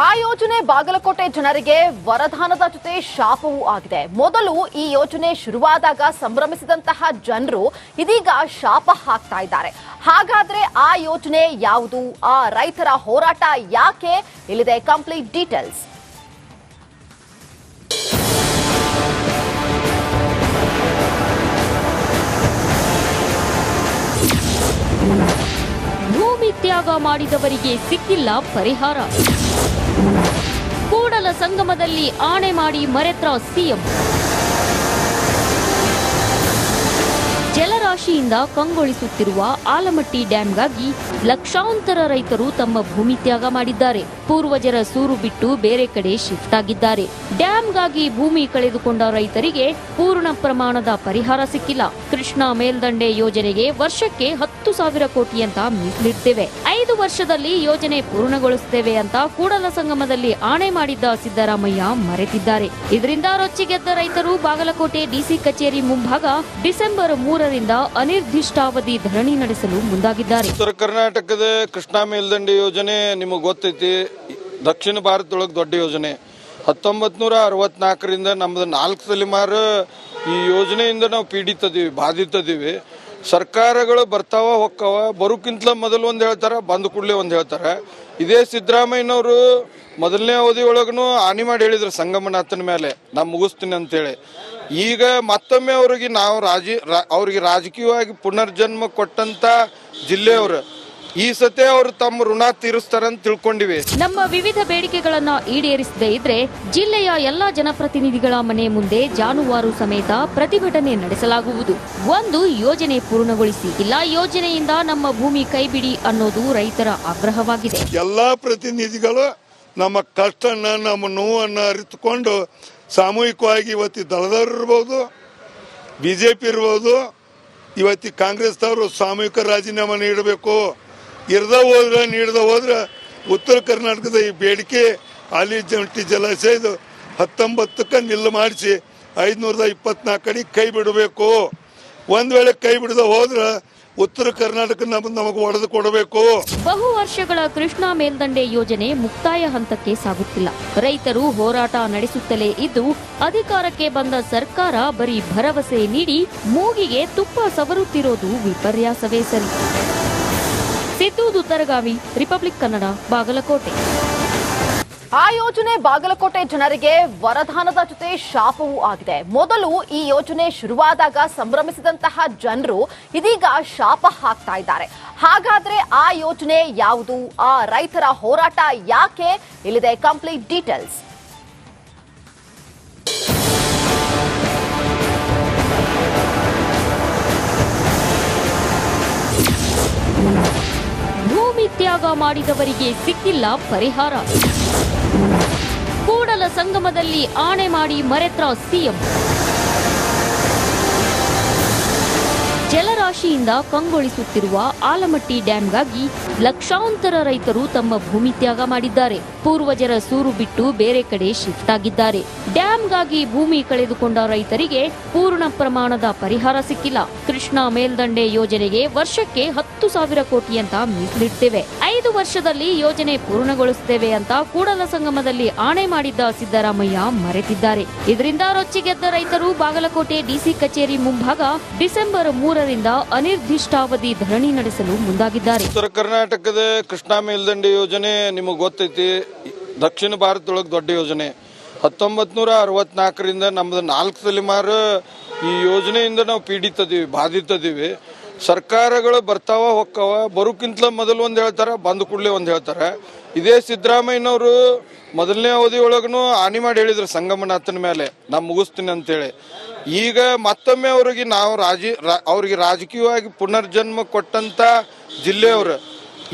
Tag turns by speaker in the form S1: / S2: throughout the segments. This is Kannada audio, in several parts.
S1: ಆ ಯೋಜನೆ ಬಾಗಲಕೋಟೆ ಜನರಿಗೆ ವರದಾನದ ಜೊತೆ ಶಾಪವೂ ಆಗಿದೆ. ಮೊದಲು ಈ ಯೋಜನೆ ಶುರುವಾದಾಗ ಸಂಭ್ರಮಿಸಿದಂತಹ ಜನರು ಇದೀಗ ಶಾಪ ಹಾಕ್ತಾ ಇದ್ದಾರೆ. ಹಾಗಾದ್ರೆ ಆ ಯೋಜನೆ ಯಾವುದು? ಆ ರೈತರ ಹೋರಾಟ ಯಾಕೆ? ಇಲ್ಲಿದೆ ಕಂಪ್ಲೀಟ್ ಡೀಟೇಲ್ಸ್.
S2: ಭೂಮಿ ತ್ಯಾಗ ಮಾಡಿದವರಿಗೆ ಸಿಕ್ಕಿಲ್ಲ ಪರಿಹಾರ. ಕೂಡಲ ಸಂಗಮದಲ್ಲಿ ಆಣೆ ಮಾಡಿ ಮರೆತ್ರ ಸಿಎಂ. ಜಲರಾಶಿಯಿಂದ ಕಂಗೊಳಿಸುತ್ತಿರುವ ಆಲಮಟ್ಟಿ ಡ್ಯಾಂಗಾಗಿ ಲಕ್ಷಾಂತರ ರೈತರು ತಮ್ಮ ಭೂಮಿ ತ್ಯಾಗ ಮಾಡಿದ್ದಾರೆ. ಪೂರ್ವಜರ ಸೂರು ಬಿಟ್ಟು ಬೇರೆ ಕಡೆ ಶಿಫ್ಟ್ ಆಗಿದ್ದಾರೆ. ಡ್ಯಾಂಗಾಗಿ ಭೂಮಿ ಕಳೆದುಕೊಂಡ ರೈತರಿಗೆ ಪೂರ್ಣ ಪ್ರಮಾಣದ ಪರಿಹಾರ ಸಿಕ್ಕಿಲ್ಲ. ಕೃಷ್ಣಾ ಮೇಲ್ದಂಡೆ ಯೋಜನೆಗೆ ವರ್ಷಕ್ಕೆ 10,000 ಕೋಟಿ ಅಂತ ಮೀಸಲಿಡ್ತೇವೆ. 5 ವರ್ಷದಲ್ಲಿ ಯೋಜನೆ ಪೂರ್ಣಗೊಳಿಸುತ್ತೇವೆ ಅಂತ ಕೂಡಲ ಸಂಗಮದಲ್ಲಿ ಆಣೆ ಮಾಡಿದ್ದ ಸಿದ್ದರಾಮಯ್ಯ ಮರೆತಿದ್ದಾರೆ. ಇದರಿಂದ ರೊಚ್ಚಿಗೆದ್ದ ರೈತರು ಬಾಗಲಕೋಟೆ ಡಿಸಿ ಕಚೇರಿ ಮುಂಭಾಗ ಡಿಸೆಂಬರ್ 3ರಿಂದ ಅನಿರ್ದಿಷ್ಟಾವಧಿ ಧರಣಿ ನಡೆಸಲು ಮುಂದಾಗಿದ್ದಾರೆ.
S3: ಉತ್ತರ ಕರ್ನಾಟಕದ ಕೃಷ್ಣಾ ಮೇಲ್ದಂಡೆ ಯೋಜನೆ ನಿಮಗೆ ಗೊತ್ತೈತಿ. ದಕ್ಷಿಣ ಭಾರತದೊಳಗೆ ದೊಡ್ಡ ಯೋಜನೆ. 1964ರಿಂದ ನಮ್ದು 4 ತಲೆಮಾರು ಈ ಯೋಜನೆಯಿಂದ ನಾವು ಪೀಡಿತದೀವಿ, ಬಾಧಿತದೀವಿ. ಸರ್ಕಾರಗಳು ಬರ್ತಾವ ಹೊಕ್ಕವ, ಬರೋಕ್ಕಿಂತ ಮೊದಲು ಒಂದು ಹೇಳ್ತಾರೆ, ಬಂದ ಕೂಡಲೇ ಒಂದು ಹೇಳ್ತಾರೆ. ಇದೇ ಸಿದ್ದರಾಮಯ್ಯನವರು ಮೊದಲನೇ ಅವಧಿ ಒಳಗೂ ಹಾನಿ ಮಾಡಿ ಹೇಳಿದ್ರು ಸಂಗಮನಾಥನ ಮೇಲೆ ನಾ ಮುಗಿಸ್ತೀನಿ ಅಂತೇಳಿ. ಈಗ ಮತ್ತೊಮ್ಮೆ ಅವ್ರಿಗೆ ರಾಜಕೀಯವಾಗಿ ಪುನರ್ಜನ್ಮ ಕೊಟ್ಟಂತ ಜಿಲ್ಲೆಯವರು ಈ ಸತೆ ಅವರು ತಮ್ಮ ಋಣ ತೀರಿಸ್ತಾರಂತ ತಿಳ್ಕೊಂಡಿವೆ.
S2: ನಮ್ಮ ವಿವಿಧ ಬೇಡಿಕೆಗಳನ್ನ ಈಡೇರಿಸದೇ ಇದ್ರೆ ಜಿಲ್ಲೆಯ ಎಲ್ಲಾ ಜನಪ್ರತಿನಿಧಿಗಳ ಮನೆ ಮುಂದೆ ಜಾನುವಾರು ಸಮೇತ ಪ್ರತಿಭಟನೆ ನಡೆಸಲಾಗುವುದು. ಒಂದು ಯೋಜನೆ ಪೂರ್ಣಗೊಳಿಸಿ, ಇಲ್ಲ ಯೋಜನೆಯಿಂದ ನಮ್ಮ ಭೂಮಿ ಕೈಬಿಡಿ ಅನ್ನೋದು ರೈತರ ಆಗ್ರಹವಾಗಿದೆ.
S4: ಎಲ್ಲಾ ಪ್ರತಿನಿಧಿಗಳು ನಮ್ಮ ಕಷ್ಟನ್ನ, ನಮ್ಮ ನೋವನ್ನ ಅರಿತುಕೊಂಡು ಸಾಮೂಹಿಕವಾಗಿ ಇವತ್ತಿ ದಳದವರು ಇರ್ಬೋದು, ಬಿಜೆಪಿ ಇರ್ಬೋದು, ಇವತ್ತಿ ಕಾಂಗ್ರೆಸ್ದವರು ಸಾಮೂಹಿಕ ರಾಜೀನಾಮೆ ನೀಡಬೇಕು. ನೀಡದ ಹೋದ್ರೆ ಉತ್ತರ ಕರ್ನಾಟಕದ ಈ ಬೇಡಿಕೆ ಹಾಲಿ ಜಂಟಿ ಜಲಾಶಯದ 19ಕ್ಕೆ ನಿಲ್ಲು ಮಾಡಿಸಿ 524 ಅಡಿ ಕೈ ಬಿಡಬೇಕು. ಒಂದ್ ವೇಳೆ ಕೈ ಬಿಡದ ಹೋದ್ರೆ ಉತ್ತರ ಕರ್ನಾಟಕ ನಮಗೆ ಒಡೆದು ಕೊಡಬೇಕು.
S2: ಬಹು ವರ್ಷಗಳ ಕೃಷ್ಣಾ ಮೇಲ್ದಂಡೆ ಯೋಜನೆ ಮುಕ್ತಾಯ ಹಂತಕ್ಕೆ ಸಾಗುತ್ತಿಲ್ಲ. ರೈತರು ಹೋರಾಟ ನಡೆಸುತ್ತಲೇ ಇದ್ದು ಅಧಿಕಾರಕ್ಕೆ ಬಂದ ಸರ್ಕಾರ ಬರೀ ಭರವಸೆ ನೀಡಿ ಮೂಗಿಗೆ ತುಪ್ಪ ಸವರುತ್ತಿರೋದು ವಿಪರ್ಯಾಸವೇ ಸರಿ. ಸಿದ್ದು ದುತ್ತರಗಾವಿ, ರಿಪಬ್ಲಿಕ್ ಕನ್ನಡ, ಬಾಗಲಕೋಟೆ.
S1: ಆ ಯೋಜನೆ ಬಾಗಲಕೋಟೆ ಜನರಿಗೆ ವರದಾನದ ಜೊತೆ ಶಾಪವೂ ಆಗಿದೆ. ಮೊದಲು ಈ ಯೋಜನೆ ಶುರುವಾದಾಗ ಸಂಭ್ರಮಿಸಿದಂತಹ ಜನರು ಇದೀಗ ಶಾಪ ಹಾಕ್ತಾ ಇದ್ದಾರೆ. ಹಾಗಾದ್ರೆ ಆ ಯೋಜನೆ ಯಾವುದು? ಆ ರೈತರ ಹೋರಾಟ ಯಾಕೆ? ಇಲ್ಲಿದೆ ಕಂಪ್ಲೀಟ್ ಡೀಟೇಲ್ಸ್.
S2: ಭೂಮಿ ತ್ಯಾಗ ಮಾಡಿದವರಿಗೆ ಸಿಕ್ಕಿಲ್ಲ ಪರಿಹಾರ. ಕೂಡಲ ಸಂಗಮದಲ್ಲಿ ಆಣೆ ಮಾಡಿ ಮರೆತ್ರ ಸಿಎಂ. ಜಲರಾಶಿಯಿಂದ ಕಂಗೊಳಿಸುತ್ತಿರುವ ಆಲಮಟ್ಟಿ ಡ್ಯಾಂಗಾಗಿ ಲಕ್ಷಾಂತರ ರೈತರು ತಮ್ಮ ಭೂಮಿ ತ್ಯಾಗ ಮಾಡಿದ್ದಾರೆ. ಪೂರ್ವಜರ ಸೂರು ಬಿಟ್ಟು ಬೇರೆ ಕಡೆ ಶಿಫ್ಟ್ ಆಗಿದ್ದಾರೆ. ಡ್ಯಾಂಗಾಗಿ ಭೂಮಿ ಕಳೆದುಕೊಂಡ ರೈತರಿಗೆ ಪೂರ್ಣ ಪ್ರಮಾಣದ ಪರಿಹಾರ ಸಿಕ್ಕಿಲ್ಲ. ಕೃಷ್ಣಾ ಮೇಲ್ದಂಡೆ ಯೋಜನೆಗೆ ವರ್ಷಕ್ಕೆ 10,000 ಕೋಟಿ ಅಂತ ಮೀಸಲಿಡ್ತೇವೆ. 5 ವರ್ಷದಲ್ಲಿ ಯೋಜನೆ ಪೂರ್ಣಗೊಳಿಸುತ್ತೇವೆ ಅಂತ ಕೂಡಲ ಸಂಗಮದಲ್ಲಿ ಆಣೆ ಮಾಡಿದ್ದ ಸಿದ್ದರಾಮಯ್ಯ ಮರೆತಿದ್ದಾರೆ. ಇದರಿಂದ ರೊಚ್ಚಿಗೆದ್ದ ರೈತರು ಬಾಗಲಕೋಟೆ ಡಿಸಿ ಕಚೇರಿ ಮುಂಭಾಗ ಡಿಸೆಂಬರ್ 3ರಿಂದ ಅನಿರ್ದಿಷ್ಟಾವಧಿ ಧರಣಿ ನಡೆಸಲು ಮುಂದಾಗಿದ್ದಾರೆ.
S3: ಉತ್ತರ ಕರ್ನಾಟಕದ ಕೃಷ್ಣಾ ಮೇಲ್ದಂಡೆ ಯೋಜನೆ ನಿಮಗೆ ಗೊತ್ತೈತಿ. ದಕ್ಷಿಣ ಭಾರತದೊಳಗೆ ದೊಡ್ಡ ಯೋಜನೆ. 1964ರಿಂದ ನಮ್ದು 4 ತಲೆಮಾರು ಈ ಯೋಜನೆಯಿಂದ ನಾವು ಪೀಡಿತದೀವಿ, ಬಾಧಿತದೀವಿ. ಸರ್ಕಾರಗಳು ಬರ್ತಾವ ಹೊಕ್ಕವ, ಬರೋಕ್ಕಿಂತ ಮೊದಲು ಒಂದು ಹೇಳ್ತಾರೆ, ಬಂದ ಕೂಡಲೇ ಒಂದು ಹೇಳ್ತಾರೆ. ಇದೇ ಸಿದ್ದರಾಮಯ್ಯನವರು ಮೊದಲನೇ ಅವಧಿ ಒಳಗೂ ಹಾನಿ ಮಾಡಿ ಹೇಳಿದ್ರು ಸಂಗಮನಾಥನ ಮೇಲೆ ನಾ ಮುಗಿಸ್ತೀನಿ ಅಂತೇಳಿ. ಈಗ ಮತ್ತೊಮ್ಮೆ ಅವ್ರಿಗೆ ರಾಜಕೀಯವಾಗಿ ಪುನರ್ಜನ್ಮ ಕೊಟ್ಟಂತ ಜಿಲ್ಲೆಯವರು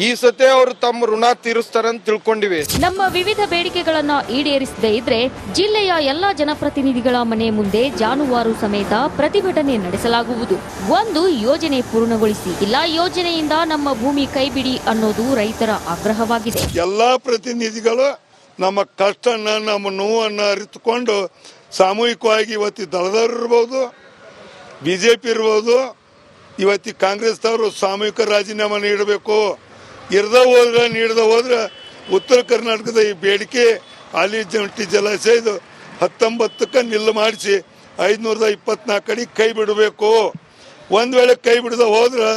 S3: ಈ ಸತೆ ಅವರು ತಮ್ಮ ಋಣ ತೀರಿಸ್ತಾರಂತ ತಿಳ್ಕೊಂಡಿವೆ.
S2: ನಮ್ಮ ವಿವಿಧ ಬೇಡಿಕೆಗಳನ್ನ ಈಡೇರಿಸದೇ ಇದ್ರೆ ಜಿಲ್ಲೆಯ ಎಲ್ಲಾ ಜನಪ್ರತಿನಿಧಿಗಳ ಮನೆ ಮುಂದೆ ಜಾನುವಾರು ಸಮೇತ ಪ್ರತಿಭಟನೆ ನಡೆಸಲಾಗುವುದು. ಒಂದು ಯೋಜನೆ ಪೂರ್ಣಗೊಳಿಸಿ, ಇಲ್ಲ ಯೋಜನೆಯಿಂದ ನಮ್ಮ ಭೂಮಿ ಕೈಬಿಡಿ ಅನ್ನೋದು ರೈತರ ಆಗ್ರಹವಾಗಿದೆ.
S4: ಎಲ್ಲಾ ಪ್ರತಿನಿಧಿಗಳು ನಮ್ಮ ಕಷ್ಟನ್ನ, ನಮ್ಮ ನೋವನ್ನ ಅರಿತುಕೊಂಡು ಸಾಮೂಹಿಕವಾಗಿ ಇವತ್ತಿ ದಳದವರು ಇರ್ಬೋದು, ಬಿಜೆಪಿ ಇರ್ಬೋದು, ಇವತ್ತಿ ಕಾಂಗ್ರೆಸ್ದವರು ಸಾಮೂಹಿಕ ರಾಜೀನಾಮೆ ನೀಡಬೇಕು. ನೀಡದ ಹೋದ್ರೆ ಉತ್ತರ ಕರ್ನಾಟಕದ ಈ ಬೇಡಿಕೆ ಹಾಲಿ ಜಂಟಿ ಜಲಾಶಯದ 19ಕ್ಕೆ ನಿಲ್ಲು ಮಾಡಿಸಿ 524 ಅಡಿ ಕೈ ಬಿಡಬೇಕು. ಒಂದ್ ವೇಳೆ ಕೈ ಬಿಡದ ಹೋದ್ರೆ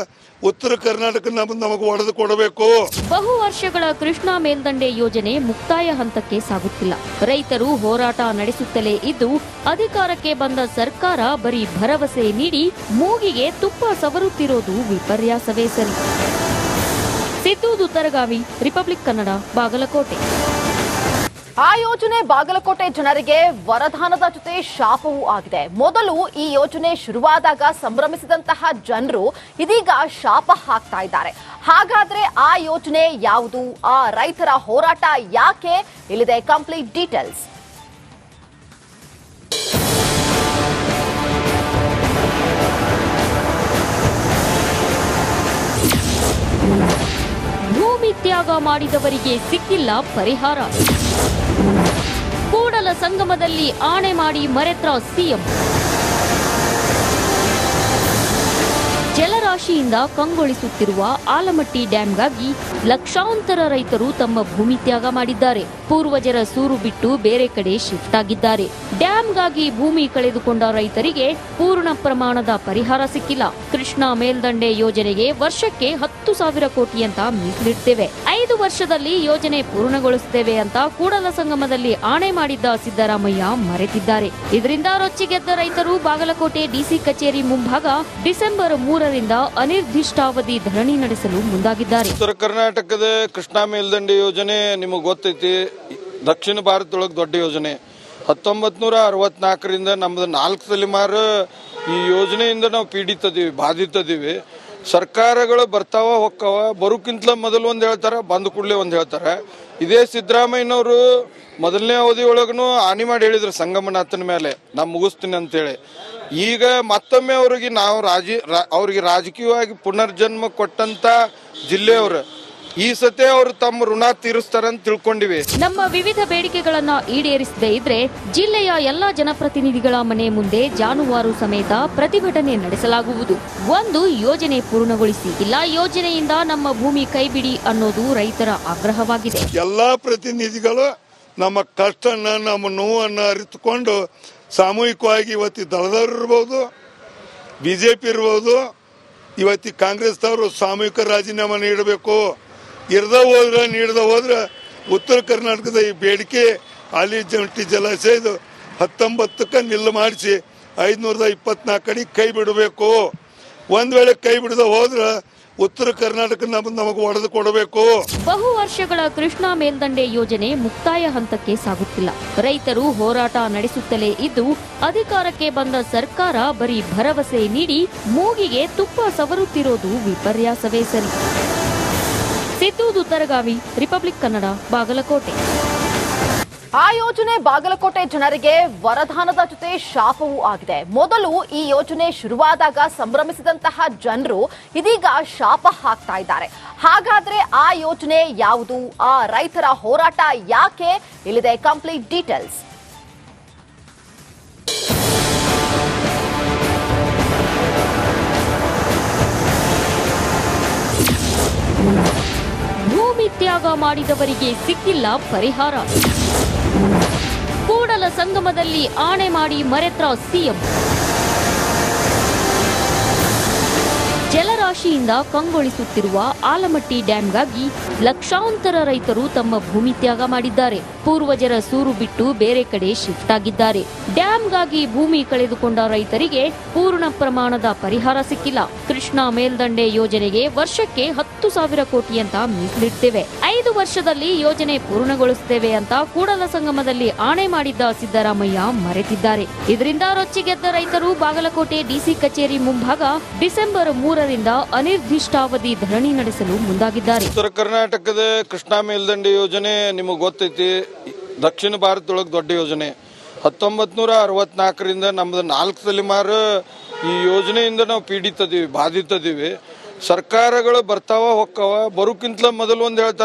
S4: ಉತ್ತರ ಕರ್ನಾಟಕ ನಮಗೆ ಒಡೆದು ಕೊಡಬೇಕು.
S2: ಬಹು ವರ್ಷಗಳ ಕೃಷ್ಣಾ ಮೇಲ್ದಂಡೆ ಯೋಜನೆ ಮುಕ್ತಾಯ ಹಂತಕ್ಕೆ ಸಾಗುತ್ತಿಲ್ಲ. ರೈತರು ಹೋರಾಟ ನಡೆಸುತ್ತಲೇ ಇದ್ದು ಅಧಿಕಾರಕ್ಕೆ ಬಂದ ಸರ್ಕಾರ ಬರೀ ಭರವಸೆ ನೀಡಿ ಮೂಗಿಗೆ ತುಪ್ಪ ಸವರುತ್ತಿರೋದು ವಿಪರ್ಯಾಸವೇ ಸರಿ. ಸಿದ್ದು ತರಗಾವಿ, ರಿಪಬ್ಲಿಕ್ ಕನ್ನಡ, ಬಾಗಲಕೋಟೆ.
S1: ಆ ಯೋಜನೆ ಬಾಗಲಕೋಟೆ ಜನರಿಗೆ ವರದಾನದ ಜೊತೆ ಶಾಪವೂ ಆಗಿದೆ. ಮೊದಲು ಈ ಯೋಜನೆ ಶುರುವಾದಾಗ ಸಂಭ್ರಮಿಸಿದಂತಹ ಜನರು ಇದೀಗ ಶಾಪ ಹಾಕ್ತಾ ಇದ್ದಾರೆ. ಹಾಗಾದ್ರೆ ಆ ಯೋಜನೆ ಯಾವುದು? ಆ ರೈತರ ಹೋರಾಟ ಯಾಕೆ? ಇಲ್ಲಿದೆ ಕಂಪ್ಲೀಟ್ ಡೀಟೇಲ್ಸ್.
S2: ಭೂಮಿ ತ್ಯಾಗ ಮಾಡಿದವರಿಗೆ ಸಿಕ್ಕಿಲ್ಲ ಪರಿಹಾರ. ಕೂಡಲ ಸಂಗಮದಲ್ಲಿ ಆಣೆ ಮಾಡಿ ಮರೆತ್ರ ಸಿಎಂ. ಜಲರಾಶಿಯಿಂದ ಕಂಗೊಳಿಸುತ್ತಿರುವ ಆಲಮಟ್ಟಿ ಡ್ಯಾಂಗಾಗಿ ಲಕ್ಷಾಂತರ ರೈತರು ತಮ್ಮ ಭೂಮಿ ತ್ಯಾಗ ಮಾಡಿದ್ದಾರೆ. ಪೂರ್ವಜರ ಸೂರು ಬಿಟ್ಟು ಬೇರೆ ಕಡೆ ಶಿಫ್ಟ್ ಆಗಿದ್ದಾರೆ. ಡ್ಯಾಂಗಾಗಿ ಭೂಮಿ ಕಳೆದುಕೊಂಡ ರೈತರಿಗೆ ಪೂರ್ಣ ಪ್ರಮಾಣದ ಪರಿಹಾರ ಸಿಕ್ಕಿಲ್ಲ. ಕೃಷ್ಣಾ ಮೇಲ್ದಂಡೆ ಯೋಜನೆಗೆ ವರ್ಷಕ್ಕೆ 10,000 ಕೋಟಿ ಅಂತ ಮೀಸಲಿಡ್ತೇವೆ, 5 ವರ್ಷದಲ್ಲಿ ಯೋಜನೆ ಪೂರ್ಣಗೊಳಿಸುತ್ತೇವೆ ಅಂತ ಕೂಡಲ ಸಂಗಮದಲ್ಲಿ ಆಣೆ ಮಾಡಿದ್ದ ಸಿದ್ದರಾಮಯ್ಯ ಮರೆತಿದ್ದಾರೆ. ಇದರಿಂದ ರೊಚ್ಚಿಗೆದ್ದ ರೈತರು ಬಾಗಲಕೋಟೆ ಡಿಸಿ ಕಚೇರಿ ಮುಂಭಾಗ ಡಿಸೆಂಬರ್ 3ರಿಂದ ಅನಿರ್ದಿಷ್ಟಾವಧಿ ಧರಣಿ ನಡೆಸಲು ಮುಂದಾಗಿದ್ದಾರೆ.
S3: ಉತ್ತರ ಕರ್ನಾಟಕದ ಕೃಷ್ಣಾ ಮೇಲ್ದಂಡೆ ಯೋಜನೆ ನಿಮಗೆ ಗೊತ್ತೈತಿ, ದಕ್ಷಿಣ ಭಾರತದೊಳಗೆ ದೊಡ್ಡ ಯೋಜನೆ. 1964ರಿಂದ ನಮ್ದು 4 ತಲೆಮಾರು ಈ ಯೋಜನೆಯಿಂದ ನಾವು ಬಾಧಿತದೀವಿ. ಸರ್ಕಾರಗಳು ಬರ್ತಾವ ಹೊಕ್ಕವ, ಬರೋಕ್ಕಿಂತ ಮೊದಲು ಒಂದು ಹೇಳ್ತಾರೆ, ಬಂದ ಕೂಡಲೇ ಒಂದು ಹೇಳ್ತಾರೆ. ಇದೇ ಸಿದ್ದರಾಮಯ್ಯನವರು ಮೊದಲನೇ ಅವಧಿ ಒಳಗೂ ಹಾನಿ ಮಾಡಿ ಹೇಳಿದ್ರು ಸಂಗಮನಾಥನ ಮೇಲೆ ನಾ ಮುಗಿಸ್ತೀನಿ ಅಂತೇಳಿ. ಈಗ ಮತ್ತೊಮ್ಮೆ ಅವ್ರಿಗೆ ರಾಜಕೀಯವಾಗಿ ಪುನರ್ಜನ್ಮ ಕೊಟ್ಟಂತ ಜಿಲ್ಲೆಯವರು ಈ ಸತೆ ಅವರು ತಮ್ಮ ಋಣ ತೀರಿಸ್ತಾರಂತ ತಿಳ್ಕೊಂಡಿವಿ.
S2: ನಮ್ಮ ವಿವಿಧ ಬೇಡಿಕೆಗಳನ್ನ ಈಡೇರಿಸದೇ ಇದ್ರೆ ಜಿಲ್ಲೆಯ ಎಲ್ಲಾ ಜನಪ್ರತಿನಿಧಿಗಳ ಮನೆ ಮುಂದೆ ಜಾನುವಾರು ಸಮೇತ ಪ್ರತಿಭಟನೆ ನಡೆಸಲಾಗುವುದು. ಒಂದು ಯೋಜನೆ ಪೂರ್ಣಗೊಳಿಸಿ, ಇಲ್ಲ ಯೋಜನೆಯಿಂದ ನಮ್ಮ ಭೂಮಿ ಕೈಬಿಡಿ ಅನ್ನೋದು ರೈತರ ಆಗ್ರಹವಾಗಿದೆ.
S4: ಎಲ್ಲಾ ಪ್ರತಿನಿಧಿಗಳು ನಮ್ಮ ಕಷ್ಟನ್ನ, ನಮ್ಮ ನೋವನ್ನ ಅರಿತುಕೊಂಡು ಸಾಮೂಹಿಕವಾಗಿ ಇವತ್ತಿ ದಳದವ್ರು ಇರ್ಬೋದು, ಬಿಜೆಪಿ ಇರ್ಬೋದು, ಇವತ್ತಿ ಕಾಂಗ್ರೆಸ್ದವರು ಸಾಮೂಹಿಕ ರಾಜೀನಾಮೆ ನೀಡಬೇಕು. ನೀಡದ ಹೋದ್ರೆ ಉತ್ತರ ಕರ್ನಾಟಕದ ಈ ಬೇಡಿಕೆ ಹಾಲಿ ಜಂಟಿ ಜಲಾಶಯದ 19ಕ್ಕೆ ನಿಲ್ಲು ಮಾಡಿಸಿ 524 ಅಡಿ ಕೈ ಬಿಡಬೇಕು. ಒಂದ್ ವೇಳೆ ಕೈ ಬಿಡದ ಹೋದ್ರೆ ಉತ್ತರ ಕರ್ನಾಟಕ ನಮಗೆ ಒಡೆದು ಕೊಡಬೇಕು.
S2: ಬಹು ವರ್ಷಗಳ ಕೃಷ್ಣಾ ಮೇಲ್ದಂಡೆ ಯೋಜನೆ ಮುಕ್ತಾಯ ಹಂತಕ್ಕೆ ಸಾಗುತ್ತಿಲ್ಲ. ರೈತರು ಹೋರಾಟ ನಡೆಸುತ್ತಲೇ ಇದ್ದು ಅಧಿಕಾರಕ್ಕೆ ಬಂದ ಸರ್ಕಾರ ಬರೀ ಭರವಸೆ ನೀಡಿ ಮೂಗಿಗೆ ತುಪ್ಪ ಸವರುತ್ತಿರೋದು ವಿಪರ್ಯಾಸವೇ ಸರಿ. ಸಿದ್ದು ತರಗಾವಿ, ರಿಪಬ್ಲಿಕ್ ಕನ್ನಡ, ಬಾಗಲಕೋಟೆ.
S1: ಆ ಯೋಜನೆ ಬಾಗಲಕೋಟೆ ಜನರಿಗೆ ವರದಾನದ ಜೊತೆ ಶಾಪವೂ ಆಗಿದೆ. ಮೊದಲು ಈ ಯೋಜನೆ ಶುರುವಾದಾಗ ಸಂಭ್ರಮಿಸಿದಂತಹ ಜನರು ಇದೀಗ ಶಾಪ ಹಾಕ್ತಾ ಇದ್ದಾರೆ. ಹಾಗಾದ್ರೆ ಆ ಯೋಜನೆ ಯಾವುದು? ಆ ರೈತರ ಹೋರಾಟ ಯಾಕೆ? ಇಲ್ಲಿದೆ ಕಂಪ್ಲೀಟ್ ಡೀಟೇಲ್ಸ್.
S2: ಭೂಮಿ ತ್ಯಾಗ ಮಾಡಿದವರಿಗೆ ಸಿಕ್ಕಿಲ್ಲ ಪರಿಹಾರ. ಕೂಡಲ ಸಂಗಮದಲ್ಲಿ ಆಣೆ ಮಾಡಿ ಮರೆತ್ರ ಸಿಎಂ. ಜಲರಾಶಿಯಿಂದ ಕಂಗೊಳಿಸುತ್ತಿರುವ ಆಲಮಟ್ಟಿ ಡ್ಯಾಂಗಾಗಿ ಲಕ್ಷಾಂತರ ರೈತರು ತಮ್ಮ ಭೂಮಿ ತ್ಯಾಗ ಮಾಡಿದ್ದಾರೆ. ಪೂರ್ವಜರ ಸೂರು ಬಿಟ್ಟು ಬೇರೆ ಕಡೆ ಶಿಫ್ಟ್ ಆಗಿದ್ದಾರೆ. ಡ್ಯಾಂಗಾಗಿ ಭೂಮಿ ಕಳೆದುಕೊಂಡ ರೈತರಿಗೆ ಪೂರ್ಣ ಪ್ರಮಾಣದ ಪರಿಹಾರ ಸಿಕ್ಕಿಲ್ಲ. ಕೃಷ್ಣಾ ಮೇಲ್ದಂಡೆ ಯೋಜನೆಗೆ ವರ್ಷಕ್ಕೆ 10,000 ಕೋಟಿ ಅಂತ ಮೀಸಲಿಡ್ತೇವೆ, 5 ವರ್ಷದಲ್ಲಿ ಯೋಜನೆ ಪೂರ್ಣಗೊಳಿಸುತ್ತೇವೆ ಅಂತ ಕೂಡಲ ಸಂಗಮದಲ್ಲಿ ಆಣೆ ಮಾಡಿದ್ದ ಸಿದ್ದರಾಮಯ್ಯ ಮರೆತಿದ್ದಾರೆ. ಇದರಿಂದ ರೊಚ್ಚಿಗೆದ್ದ ರೈತರು ಬಾಗಲಕೋಟೆ ಡಿಸಿ ಕಚೇರಿ ಮುಂಭಾಗ ಡಿಸೆಂಬರ್ 3ರಿಂದ ಅನಿರ್ದಿಷ್ಟಾವಧಿ ಧರಣಿ ನಡೆಸಲು ಮುಂದಾಗಿದ್ದಾರೆ.
S3: ಉತ್ತರ ಕರ್ನಾಟಕದ ಕೃಷ್ಣಾ ಮೇಲ್ದಂಡೆ ಯೋಜನೆ ನಿಮಗೆ ಗೊತ್ತೈತಿ, ದಕ್ಷಿಣ ಭಾರತದೊಳಗೆ ದೊಡ್ಡ ಯೋಜನೆ. 1964ರಿಂದ ನಮ್ದು 4 ತಲೆಮಾರು ಈ ಯೋಜನೆಯಿಂದ ನಾವು ಬಾಧಿತದೀವಿ. ಸರ್ಕಾರಗಳು ಬರ್ತಾವ ಹೊಕ್ಕವ, ಬರೋಕ್ಕಿಂತ ಮೊದಲು ಒಂದು ಹೇಳ್ತಾರೆ,